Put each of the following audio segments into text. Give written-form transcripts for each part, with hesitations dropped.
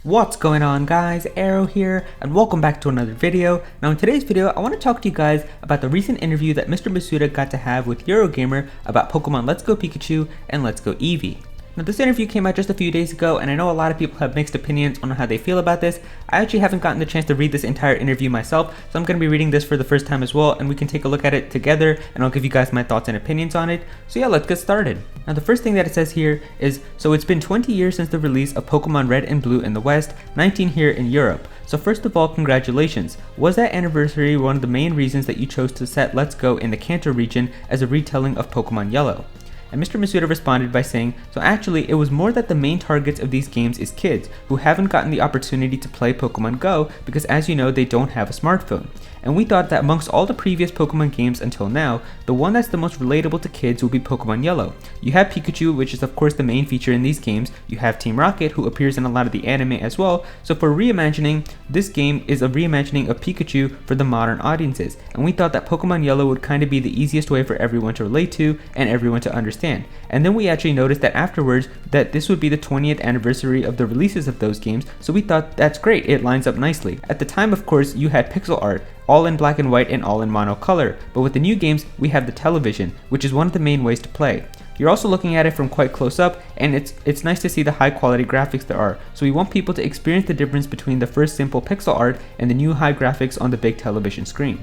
What's going on, guys? Aero here, and welcome back to another video. Now in today's video, I want to talk to you guys about the recent interview that Mr. Masuda got to have with Eurogamer about Pokemon Let's Go Pikachu and Let's Go Eevee. Now this interview came out just a few days ago, and I know a lot of people have mixed opinions on how they feel about this. I actually haven't gotten the chance to read this entire interview myself, so I'm going to be reading this for the first time as well, and we can take a look at it together, and I'll give you guys my thoughts and opinions on it. So yeah, let's get started. Now the first thing that it says here is, so it's been 20 years since the release of Pokemon Red and Blue in the West, 19 here in Europe. So first of all, congratulations. Was that anniversary one of the main reasons that you chose to set Let's Go in the Kanto region as a retelling of Pokemon Yellow? And Mr. Masuda responded by saying, so actually it was more that the main targets of these games is kids who haven't gotten the opportunity to play Pokemon Go because, as you know, they don't have a smartphone. And we thought that amongst all the previous Pokemon games until now, the one that's the most relatable to kids will be Pokemon Yellow. You have Pikachu, which is of course the main feature in these games. You have Team Rocket, who appears in a lot of the anime as well. So for reimagining, this game is a reimagining of Pikachu for the modern audiences. And we thought that Pokemon Yellow would kind of be the easiest way for everyone to relate to and everyone to understand. And then we actually noticed that afterwards that this would be the 20th anniversary of the releases of those games, so we thought that's great, it lines up nicely. At the time, of course, you had pixel art, all in black and white and all in monocolor, but with the new games, we have the television, which is one of the main ways to play. You're also looking at it from quite close up, and it's nice to see the high quality graphics there are, so we want people to experience the difference between the first simple pixel art and the new high graphics on the big television screen.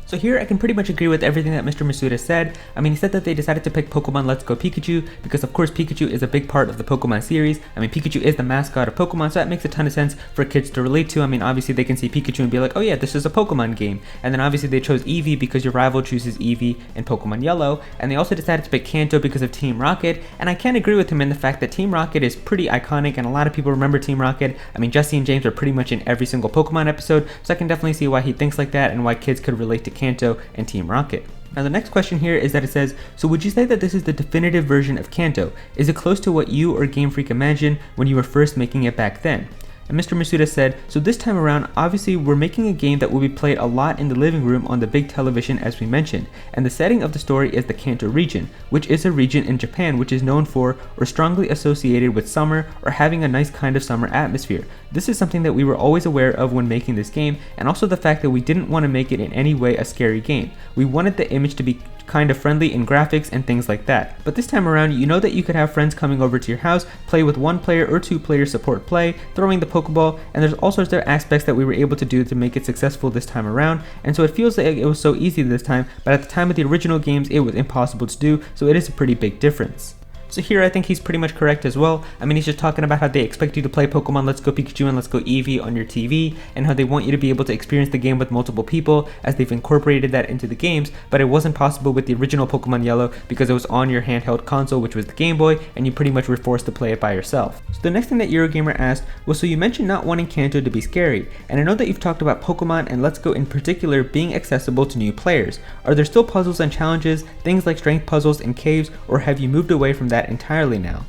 So here I can pretty much agree with everything that Mr. Masuda said. I mean, he said that they decided to pick Pokemon Let's Go Pikachu because of course Pikachu is a big part of the Pokemon series. I mean, Pikachu is the mascot of Pokemon, so that makes a ton of sense for kids to relate to. I mean, obviously they can see Pikachu and be like, oh yeah, this is a Pokemon game. And then obviously they chose Eevee because your rival chooses Eevee in Pokemon Yellow. And they also decided to pick Kanto because of Team Rocket. And I can agree with him in the fact that Team Rocket is pretty iconic and a lot of people remember Team Rocket. I mean, Jesse and James are pretty much in every single Pokemon episode, so I can definitely see why he thinks like that and why kids could relate to Kanto and Team Rocket. Now the next question here is that it says, so would you say that this is the definitive version of Kanto? Is it close to what you or Game Freak imagined when you were first making it back then? And Mr. Masuda said, so this time around, obviously we're making a game that will be played a lot in the living room on the big television as we mentioned, and the setting of the story is the Kanto region, which is a region in Japan which is known for or strongly associated with summer or having a nice kind of summer atmosphere. This is something that we were always aware of when making this game, and also the fact that we didn't want to make it in any way a scary game. We wanted the image to be kind of friendly in graphics and things like that. But this time around, you know that you could have friends coming over to your house, play with one player or two players support play, throwing the Pokeball, and there's all sorts of aspects that we were able to do to make it successful this time around, and so it feels like it was so easy this time, but at the time of the original games it was impossible to do, so it is a pretty big difference. So here I think he's pretty much correct as well. I mean, he's just talking about how they expect you to play Pokemon Let's Go Pikachu and Let's Go Eevee on your TV, and how they want you to be able to experience the game with multiple people as they've incorporated that into the games, but it wasn't possible with the original Pokemon Yellow because it was on your handheld console, which was the Game Boy, and you pretty much were forced to play it by yourself. So the next thing that Eurogamer asked was, so you mentioned not wanting Kanto to be scary, and I know that you've talked about Pokemon and Let's Go in particular being accessible to new players. Are there still puzzles and challenges, things like strength puzzles and caves, or have you moved away from that entirely now?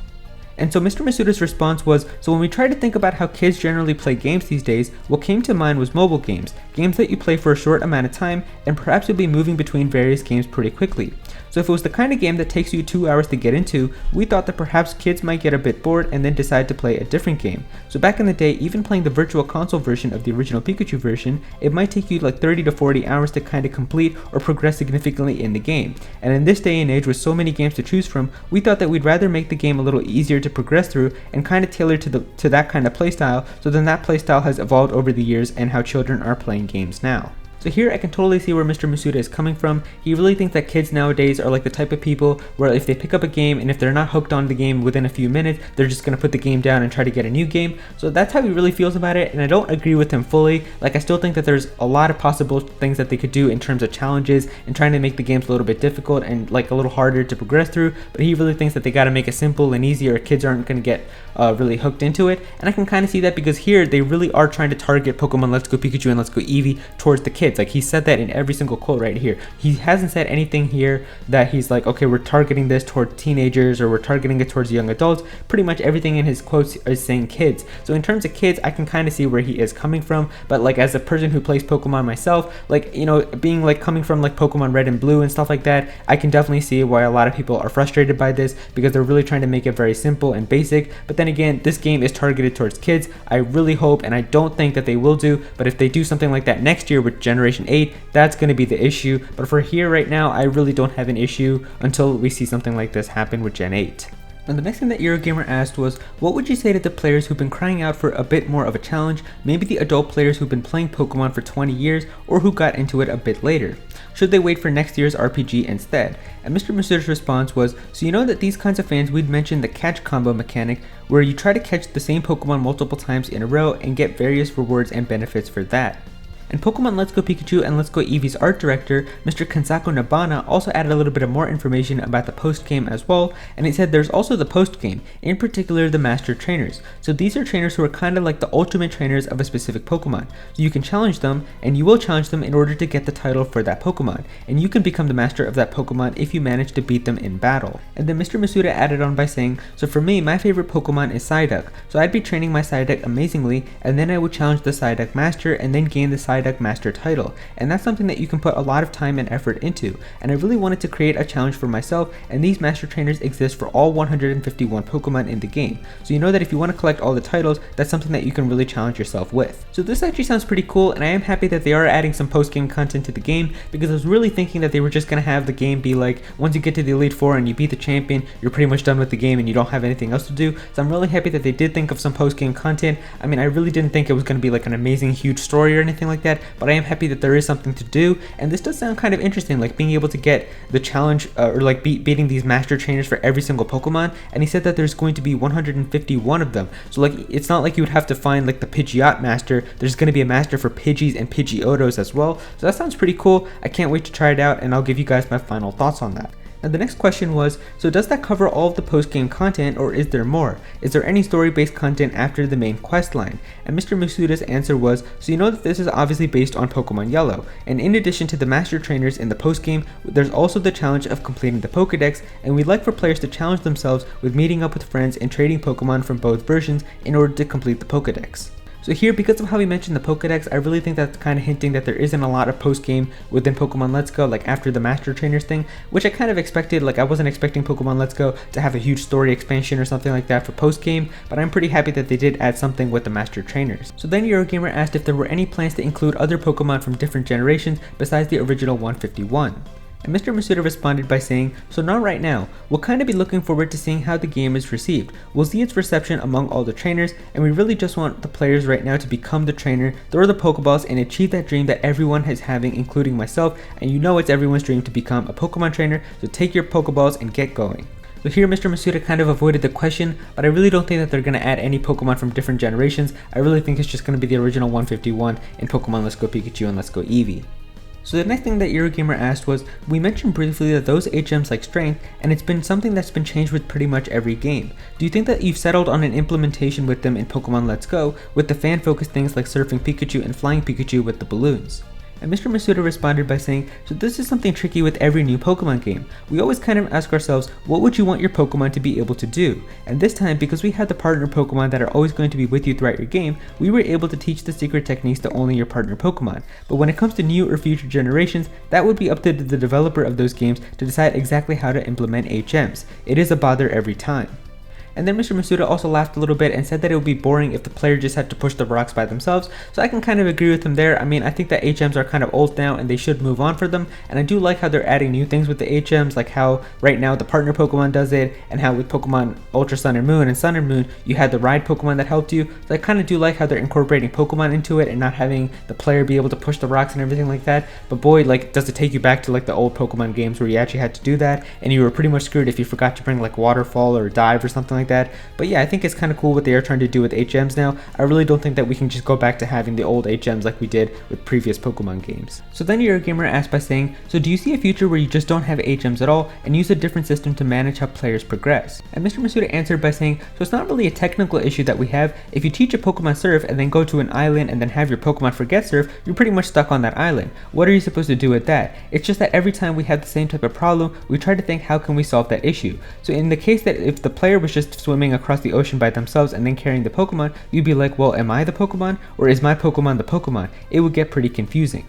And so Mr. Masuda's response was, so when we try to think about how kids generally play games these days, what came to mind was mobile games that you play for a short amount of time, and perhaps you'll be moving between various games pretty quickly. So if it was the kind of game that takes you 2 hours to get into, we thought that perhaps kids might get a bit bored and then decide to play a different game. So back in the day, even playing the virtual console version of the original Pikachu version, it might take you like 30 to 40 hours to kind of complete or progress significantly in the game. And in this day and age with so many games to choose from, we thought that we'd rather make the game a little easier to progress through and kind of tailor to that kind of playstyle, so then that playstyle has evolved over the years and how children are playing games now. So here I can totally see where Mr. Masuda is coming from. He really thinks that kids nowadays are like the type of people where if they pick up a game and if they're not hooked on the game within a few minutes, they're just going to put the game down and try to get a new game. So that's how he really feels about it, and I don't agree with him fully. Like, I still think that there's a lot of possible things that they could do in terms of challenges and trying to make the games a little bit difficult and like a little harder to progress through, but he really thinks that they got to make it simple and easy or kids aren't going to get really hooked into it. And I can kind of see that because here they really are trying to target Pokemon Let's Go Pikachu and Let's Go Eevee towards the kids. kids. Like, he said that in every single quote right here. He hasn't said anything here that he's like, okay, we're targeting this towards teenagers or we're targeting it towards young adults. Pretty much everything in his quotes is saying kids. So in terms of kids, I can kind of see where he is coming from. But like, as a person who plays Pokemon myself, like, you know, being like coming from like Pokemon Red and Blue and stuff like that, I can definitely see why a lot of people are frustrated by this, because they're really trying to make it very simple and basic. But then again, this game is targeted towards kids. I really hope, and I don't think that they will do, but if they do something like that next year with Generation 8, that's going to be the issue. But for here right now, I really don't have an issue until we see something like this happen with Gen 8. And the next thing that Eurogamer asked was, what would you say to the players who've been crying out for a bit more of a challenge, maybe the adult players who've been playing Pokemon for 20 years or who got into it a bit later? Should they wait for next year's RPG instead? And Mr. Masuda's response was, so you know that these kinds of fans, we'd mentioned the catch combo mechanic, where you try to catch the same Pokemon multiple times in a row and get various rewards and benefits for that. And Pokemon Let's Go Pikachu and Let's Go Eevee's art director, Mr. Kensako Nabana, also added a little bit of more information about the post-game as well, and he said there's also the post-game, in particular the Master Trainers. So these are trainers who are kind of like the ultimate trainers of a specific Pokemon. So you can challenge them, and you will challenge them in order to get the title for that Pokemon, and you can become the master of that Pokemon if you manage to beat them in battle. And then Mr. Masuda added on by saying, so for me, my favorite Pokemon is Psyduck, so I'd be training my Psyduck amazingly, and then I would challenge the Psyduck Master and then gain the Psyduck Master title, and that's something that you can put a lot of time and effort into. And I really wanted to create a challenge for myself, and these Master Trainers exist for all 151 Pokemon in the game. So you know that if you want to collect all the titles, that's something that you can really challenge yourself with. So this actually sounds pretty cool, and I am happy that they are adding some post-game content to the game, because I was really thinking that they were just going to have the game be like, once you get to the Elite Four and you beat the champion, you're pretty much done with the game and you don't have anything else to do. So I'm really happy that they did think of some post-game content. I mean, I really didn't think it was going to be like an amazing huge story or anything like that, but I am happy that there is something to do, and this does sound kind of interesting, like being able to get the challenge or like beating these Master Trainers for every single Pokemon. And he said that there's going to be 151 of them, so like it's not like you would have to find like the Pidgeot Master. There's going to be a master for Pidgeys and Pidgeotos as well, so that sounds pretty cool. I can't wait to try it out, and I'll give you guys my final thoughts on that. And the next question was, so does that cover all of the post-game content, or is there more? Is there any story-based content after the main quest line? And Mr. Masuda's answer was, so you know that this is obviously based on Pokemon Yellow, and in addition to the Master Trainers in the post-game, there's also the challenge of completing the Pokédex, and we'd like for players to challenge themselves with meeting up with friends and trading Pokemon from both versions in order to complete the Pokédex. So here, because of how we mentioned the Pokédex, I really think that's kind of hinting that there isn't a lot of post-game within Pokemon Let's Go, like after the Master Trainers thing, which I kind of expected. Like, I wasn't expecting Pokemon Let's Go to have a huge story expansion or something like that for post-game, but I'm pretty happy that they did add something with the Master Trainers. So then Eurogamer asked if there were any plans to include other Pokemon from different generations besides the original 151. And Mr. Masuda responded by saying, so not right now, we'll kind of be looking forward to seeing how the game is received. We'll see its reception among all the trainers, and we really just want the players right now to become the trainer, throw the Pokeballs, and achieve that dream that everyone is having, including myself, and you know it's everyone's dream to become a Pokemon trainer, so take your Pokeballs and get going. So here Mr. Masuda kind of avoided the question, but I really don't think that they're going to add any Pokemon from different generations. I really think it's just going to be the original 151 in Pokemon Let's Go Pikachu and Let's Go Eevee. So the next thing that Eurogamer asked was, we mentioned briefly that those HMs like Strength, and it's been something that's been changed with pretty much every game. Do you think that you've settled on an implementation with them in Pokemon Let's Go, with the fan-focused things like Surfing Pikachu and Flying Pikachu with the balloons? And Mr. Masuda responded by saying, so this is something tricky with every new Pokemon game. We always kind of ask ourselves, what would you want your Pokemon to be able to do? And this time, because we had the partner Pokemon that are always going to be with you throughout your game, we were able to teach the secret techniques to only your partner Pokemon. But when it comes to new or future generations, that would be up to the developer of those games to decide exactly how to implement HMs. It is a bother every time. And then Mr. Masuda also laughed a little bit and said that it would be boring if the player just had to push the rocks by themselves, so I can kind of agree with him there. I mean, I think that HMs are kind of old now and they should move on for them, and I do like how they're adding new things with the HMs, like how right now the partner Pokemon does it, and how with Pokemon Ultra Sun and Moon and Sun and Moon, you had the ride Pokemon that helped you. So I kind of do like how they're incorporating Pokemon into it and not having the player be able to push the rocks and everything like that. But boy, like, does it take you back to like the old Pokemon games where you actually had to do that, and you were pretty much screwed if you forgot to bring like Waterfall or Dive or something like that. But yeah, I think it's kind of cool what they are trying to do with HMs now. I really don't think that we can just go back to having the old HMs like we did with previous Pokemon games. So then Eurogamer asked by saying, so do you see a future where you just don't have HMs at all and use a different system to manage how players progress? And Mr. Masuda answered by saying, so it's not really a technical issue that we have. If you teach a Pokemon surf and then go to an island and then have your Pokemon forget surf, you're pretty much stuck on that island. What are you supposed to do with that? It's just that every time we have the same type of problem, we try to think how can we solve that issue. So in the case that if the player was just swimming across the ocean by themselves and then carrying the Pokemon, you'd be like, well, am I the Pokemon or is my Pokemon the Pokemon? It would get pretty confusing.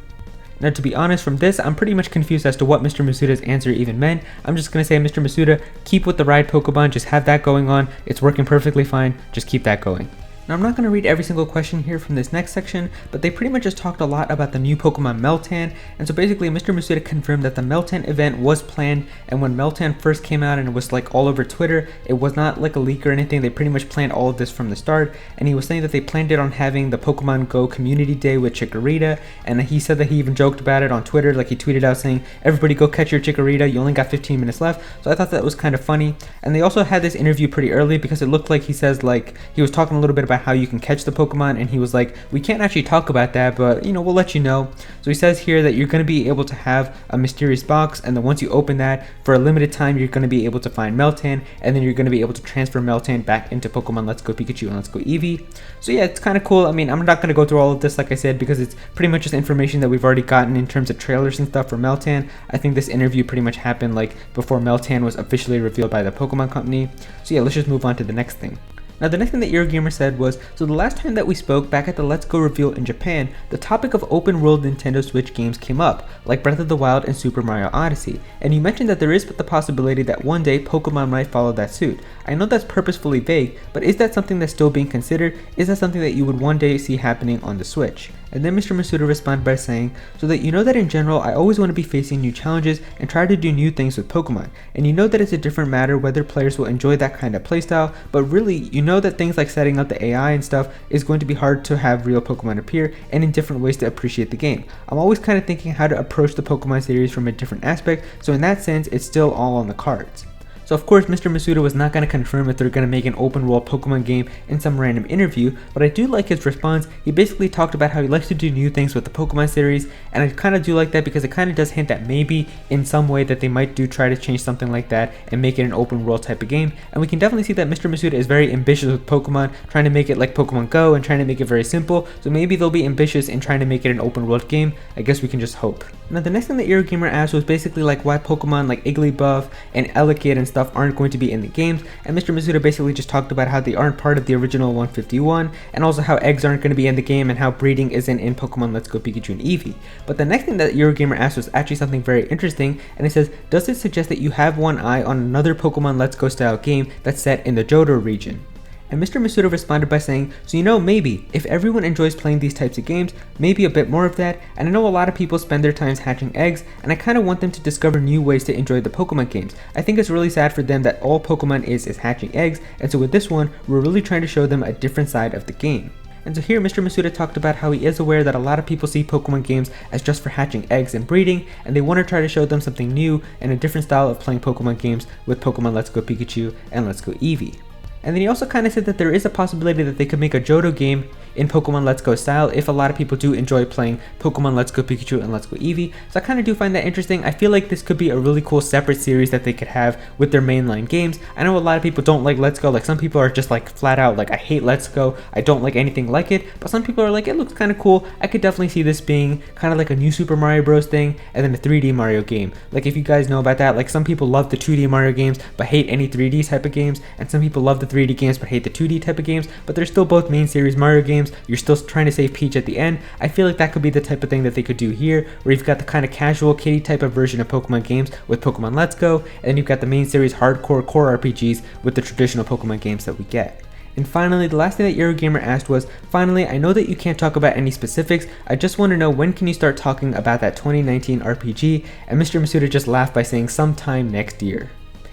Now, to be honest, from this, I'm pretty much confused as to what Mr. Masuda's answer even meant. I'm just going to say, Mr. Masuda, keep with the ride Pokemon, just have that going on. It's working perfectly fine, just keep that going. Now, I'm not going to read every single question here from this next section, but they pretty much just talked a lot about the new Pokemon Meltan, and so basically Mr. Masuda confirmed that the Meltan event was planned, and when Meltan first came out and it was like all over Twitter, it was not like a leak or anything. They pretty much planned all of this from the start, and he was saying that they planned it on having the Pokemon Go Community Day with Chikorita, and he said that he even joked about it on Twitter, like he tweeted out saying, everybody go catch your Chikorita, you only got 15 minutes left, so I thought that was kind of funny. And they also had this interview pretty early because it looked like he says like, he was talking a little bit about how you can catch the Pokemon, and he was like, we can't actually talk about that, but you know, we'll let you know. So he says here that you're going to be able to have a mysterious box, and then once you open that, for a limited time, you're going to be able to find Meltan, and then you're going to be able to transfer Meltan back into Pokemon Let's Go Pikachu and Let's Go Eevee. So yeah, it's kind of cool. I mean, I'm not going to go through all of this, like I said, because it's pretty much just information that we've already gotten in terms of trailers and stuff for Meltan. I think this interview pretty much happened like before Meltan was officially revealed by the Pokemon Company. So yeah, let's just move on to the next thing. Now, the next thing that Eurogamer said was, so the last time that we spoke back at the Let's Go reveal in Japan, the topic of open world Nintendo Switch games came up, like Breath of the Wild and Super Mario Odyssey, and you mentioned that there is the possibility that one day Pokemon might follow that suit. I know that's purposefully vague, but is that something that's still being considered? Is that something that you would one day see happening on the Switch? And then Mr. Masuda responded by saying, so that you know that in general, I always want to be facing new challenges and try to do new things with Pokemon. And you know that it's a different matter whether players will enjoy that kind of playstyle, but really, you know that things like setting up the AI and stuff is going to be hard to have real Pokemon appear and in different ways to appreciate the game. I'm always kind of thinking how to approach the Pokemon series from a different aspect, so in that sense, it's still all on the cards. So of course, Mr. Masuda was not going to confirm if they're going to make an open world Pokemon game in some random interview, but I do like his response. He basically talked about how he likes to do new things with the Pokemon series, and I kind of do like that because it kind of does hint that maybe in some way that they might try to change something like that and make it an open world type of game. And we can definitely see that Mr. Masuda is very ambitious with Pokemon, trying to make it like Pokemon Go and trying to make it very simple, so maybe they'll be ambitious in trying to make it an open world game. I guess we can just hope. Now, the next thing that Eurogamer asked was basically like why Pokemon like Igglybuff and Elekid and stuff aren't going to be in the games, and Mr. Masuda basically just talked about how they aren't part of the original 151, and also how eggs aren't going to be in the game and how breeding isn't in Pokemon Let's Go Pikachu and Eevee. But the next thing that Eurogamer asked was actually something very interesting, and it says, does it suggest that you have one eye on another Pokemon Let's Go style game that's set in the Johto region? And Mr. Masuda responded by saying, so you know, maybe, if everyone enjoys playing these types of games, maybe a bit more of that, and I know a lot of people spend their times hatching eggs, and I kind of want them to discover new ways to enjoy the Pokemon games. I think it's really sad for them that all Pokemon is hatching eggs, and so with this one, we're really trying to show them a different side of the game. And so here Mr. Masuda talked about how he is aware that a lot of people see Pokemon games as just for hatching eggs and breeding, and they want to try to show them something new and a different style of playing Pokemon games with Pokemon Let's Go Pikachu and Let's Go Eevee. And then he also kind of said that there is a possibility that they could make a Johto game in Pokemon Let's Go style if a lot of people do enjoy playing Pokemon Let's Go Pikachu and Let's Go Eevee. So I kind of do find that interesting. I feel like this could be a really cool separate series that they could have with their mainline games. I know a lot of people don't like Let's Go, like some people are just like flat out like I hate Let's Go, I don't like anything like it, but some people are like it looks kind of cool. I could definitely see this being kind of like a new Super Mario Bros thing and then a 3D Mario game. Like if you guys know about that, like some people love the 2D Mario games but hate any 3D type of games, and some people love the 3D games but hate the 2D type of games, but they're still both main series Mario games. You're still trying to save Peach at the end. I feel like that could be the type of thing that they could do here, where you've got the kind of casual kiddie type of version of Pokemon games with Pokemon Let's Go, and then you've got the main series hardcore core RPGs with the traditional Pokemon games that we get. And finally, the last thing that Eurogamer asked was, finally, I know that you can't talk about any specifics, I just want to know when can you start talking about that 2019 RPG, and Mr. Masuda just laughed by saying sometime next year.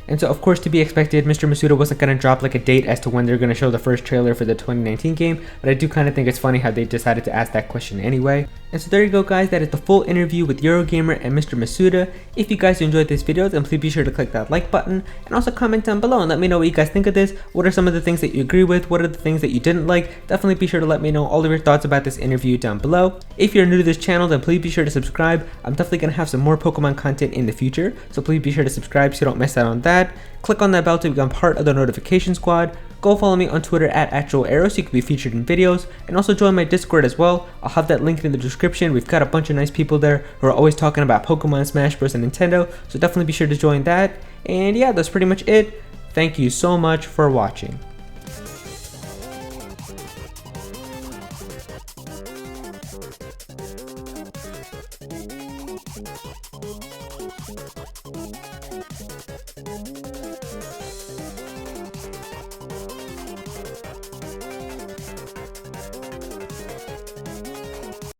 And so of course, to be expected, Mr. Masuda wasn't going to drop like a date as to when they're going to show the first trailer for the 2019 game, but I do kind of think it's funny how they decided to ask that question anyway. And so there you go guys, that is the full interview with Eurogamer and Mr. Masuda. If you guys enjoyed this video, then please be sure to click that like button and also comment down below and let me know what you guys think of this. What are some of the things that you agree with? What are the things that you didn't like? Definitely be sure to let me know all of your thoughts about this interview down below. If you're new to this channel, then please be sure to subscribe. I'm definitely going to have some more Pokemon content in the future, so please be sure to subscribe so you don't miss out on that. Click on that bell to become part of the notification squad. Go follow me on Twitter at @Aero so you can be featured in videos, and also join my Discord as well. I'll have that linked in the description. We've got a bunch of nice people there who are always talking about Pokemon, Smash Bros, and Nintendo, so definitely be sure to join that. And yeah, that's pretty much it. Thank you so much for watching.